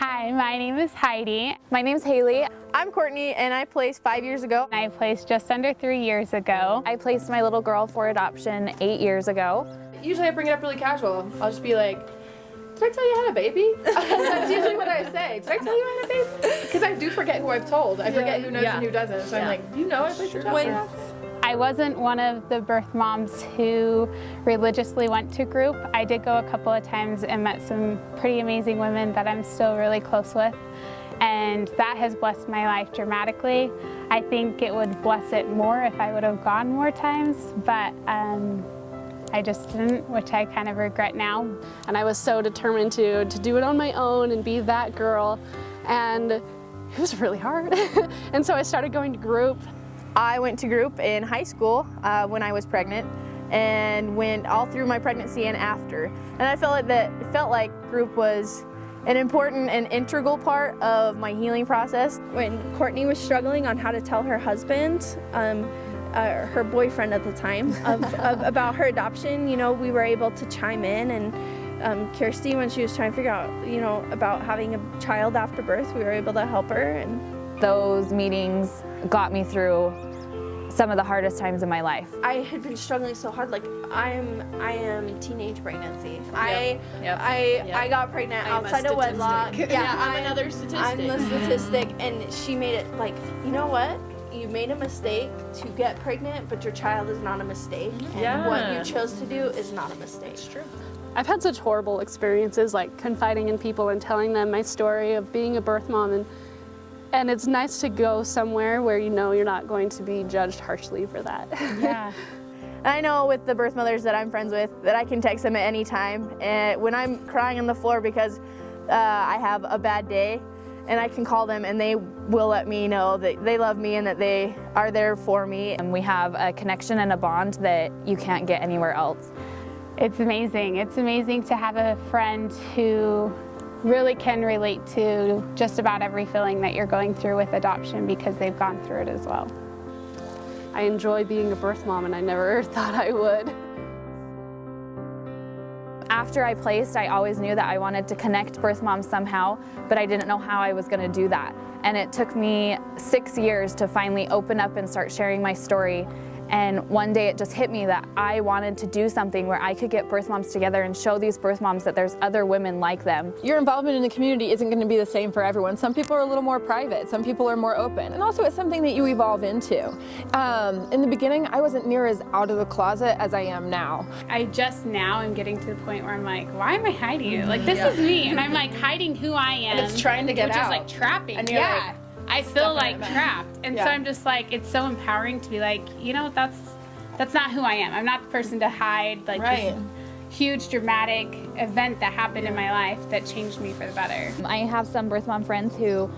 Hi, my name is Heidi. My name's Haley. I'm Courtney, and I placed 5 years ago. I placed just under 3 years ago. I placed my little girl for adoption 8 years ago. Usually I bring it up really casual. I'll just be like, did I tell you I had a baby? That's usually what I say. Did I tell you I had a baby? Because I do forget who I've told. I forget who knows and who doesn't. So I'm like, do you know I placed a child? I wasn't one of the birth moms who religiously went to group. I did go a couple of times and met some pretty amazing women that I'm still really close with. And that has blessed my life dramatically. I think it would bless it more if I would have gone more times, but I just didn't, which I kind of regret now. And I was so determined to do it on my own and be that girl. And it was really hard. And so I started going to group. I went to group in high school when I was pregnant, and went all through my pregnancy and after. And I felt like group was an important and integral part of my healing process. When Courtney was struggling on how to tell her husband, her boyfriend at the time, about her adoption, you know, we were able to chime in, and Kirsty, when she was trying to figure out, you know, about having a child after birth, we were able to help her. And those meetings got me through some of the hardest times in my life. I had been struggling so hard. Like I am teenage pregnancy. I got pregnant outside of wedlock. Yeah, I'm another statistic. I'm the statistic, and she made it like, you know what? You made a mistake to get pregnant, but your child is not a mistake. And what you chose to do is not a mistake. It's true. I've had such horrible experiences, like confiding in people and telling them my story of being a birth mom, and it's nice to go somewhere where you know you're not going to be judged harshly for that. Yeah. And I know with the birth mothers that I'm friends with that I can text them at any time, and when I'm crying on the floor because I have a bad day, and I can call them and they will let me know that they love me and that they are there for me. And we have a connection and a bond that you can't get anywhere else. It's amazing. It's amazing to have a friend who really can relate to just about every feeling that you're going through with adoption because they've gone through it as well. I enjoy being a birth mom, and I never thought I would. After I placed, I always knew that I wanted to connect birth moms somehow, but I didn't know how I was going to do that. And it took me 6 years to finally open up and start sharing my story. And one day it just hit me that I wanted to do something where I could get birth moms together and show these birth moms that there's other women like them. Your involvement in the community isn't going to be the same for everyone. Some people are a little more private, some people are more open. And also it's something that you evolve into. In the beginning, I wasn't near as out of the closet as I am now. I just now am getting to the point where I'm like, why am I hiding it? Like, this is me, and I'm like hiding who I am. And it's trying to get out. out. Which is like trapping. And you're like, I feel like trapped. And so I'm just like, it's so empowering to be like, you know, that's not who I am. I'm not the person to hide like this huge dramatic event that happened in my life that changed me for the better. I have some birth mom friends who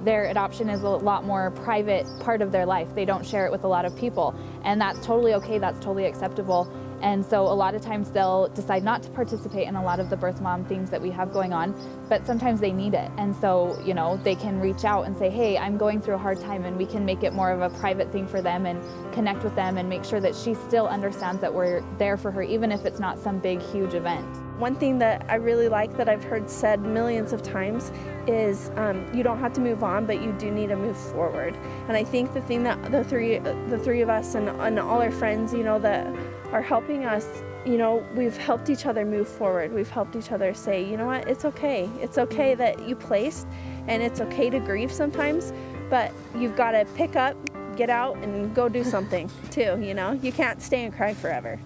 their adoption is a lot more private part of their life. They don't share it with a lot of people, and that's totally okay, that's totally acceptable. And so a lot of times they'll decide not to participate in a lot of the birth mom things that we have going on, but sometimes they need it. And so, you know, they can reach out and say, hey, I'm going through a hard time, and we can make it more of a private thing for them and connect with them and make sure that she still understands that we're there for her, even if it's not some big, huge event. One thing that I really like that I've heard said millions of times is you don't have to move on, but you do need to move forward. And I think the thing that the three of us and all our friends, you know, that are helping us, you know, we've helped each other move forward. We've helped each other say, you know what, it's okay. It's okay that you placed, and it's okay to grieve sometimes, but you've got to pick up, get out, and go do something too, you know? You can't stay and cry forever.